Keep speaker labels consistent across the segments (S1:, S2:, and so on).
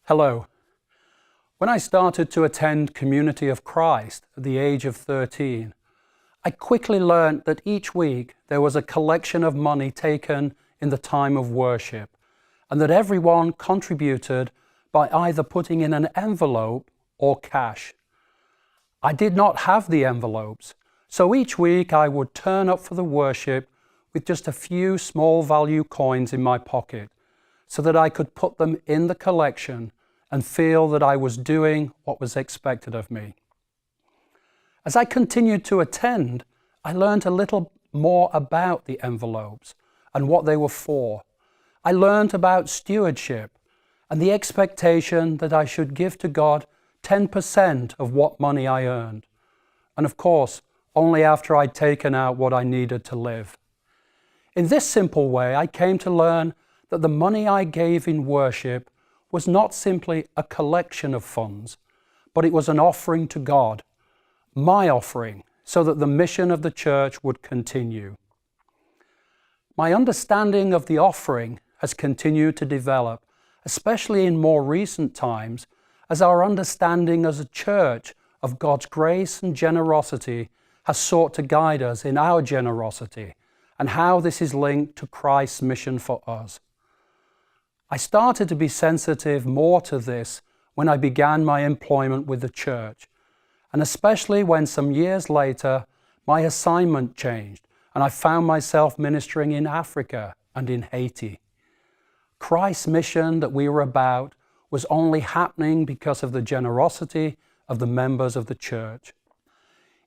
S1: Hello. When I started to attend Community of Christ at the age of 13, I quickly learned that each week there was a collection of money taken in the time of worship, and that everyone contributed by either putting in an envelope or cash. I did not have the envelopes, so each week I would turn up for the worship with just a few small value coins in my pocket, so that I could put them in the collection and feel that I was doing what was expected of me. As I continued to attend, I learned a little more about the envelopes and what they were for. I learned about stewardship and the expectation that I should give to God 10% of what money I earned. And of course, only after I'd taken out what I needed to live. In this simple way, I came to learn that the money I gave in worship was not simply a collection of funds, but it was an offering to God, my offering, so that the mission of the church would continue. My understanding of the offering has continued to develop, especially in more recent times, as our understanding as a church of God's grace and generosity has sought to guide us in our generosity and how this is linked to Christ's mission for us. I started to be sensitive more to this when I began my employment with the church, and especially when some years later my assignment changed and I found myself ministering in Africa and in Haiti. Christ's mission that we were about was only happening because of the generosity of the members of the church.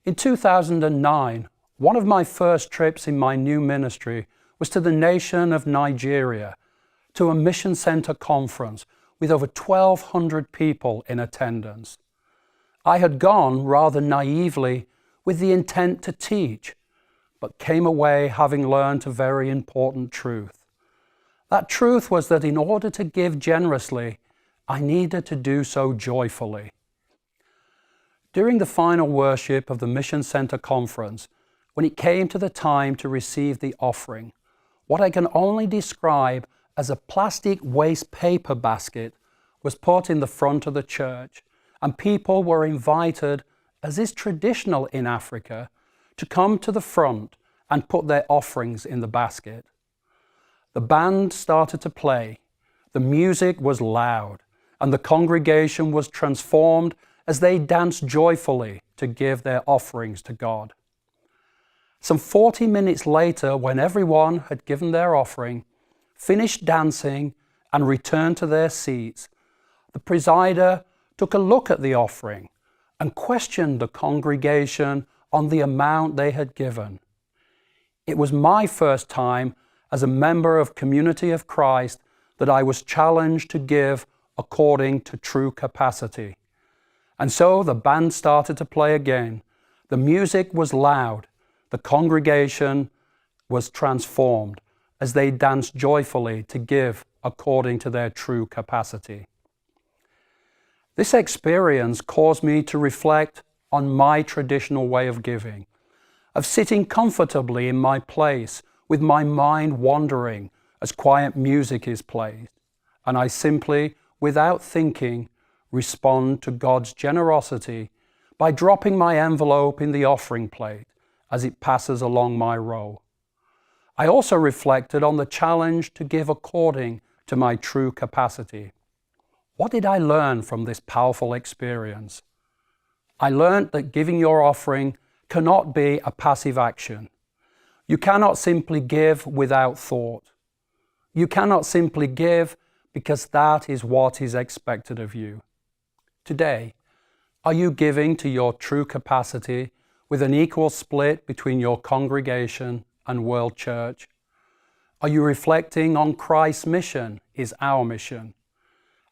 S1: In 2009, one of my first trips in my new ministry was to the nation of Nigeria, to a mission center conference with over 1,200 people in attendance. I had gone rather naively with the intent to teach, but came away having learned a very important truth. That truth was that in order to give generously, I needed to do so joyfully. During the final worship of the Mission Center Conference, when it came to the time to receive the offering, what I can only describe as a plastic waste paper basket was put in the front of the church, and people were invited, as is traditional in Africa, to come to the front and put their offerings in the basket. The band started to play, the music was loud, and the congregation was transformed as they danced joyfully to give their offerings to God. Some 40 minutes later, when everyone had given their offering, finished dancing and returned to their seats, the presider took a look at the offering and questioned the congregation on the amount they had given. It was my first time as a member of Community of Christ that I was challenged to give according to true capacity. And so the band started to play again. The music was loud. The congregation was transformed as they danced joyfully to give according to their true capacity. This experience caused me to reflect on my traditional way of giving, of sitting comfortably in my place with my mind wandering as quiet music is played, and I simply, without thinking, respond to God's generosity by dropping my envelope in the offering plate as it passes along my row. I also reflected on the challenge to give according to my true capacity. What did I learn from this powerful experience? I learned that giving your offering cannot be a passive action. You cannot simply give without thought. You cannot simply give because that is what is expected of you. Today, are you giving to your true capacity with an equal split between your congregation and World Church? Are you reflecting on Christ's mission is our mission?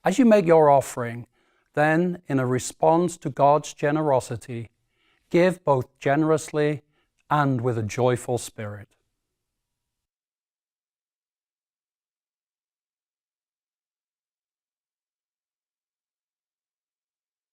S1: As you make your offering, then in a response to God's generosity, give both generously and with a joyful spirit.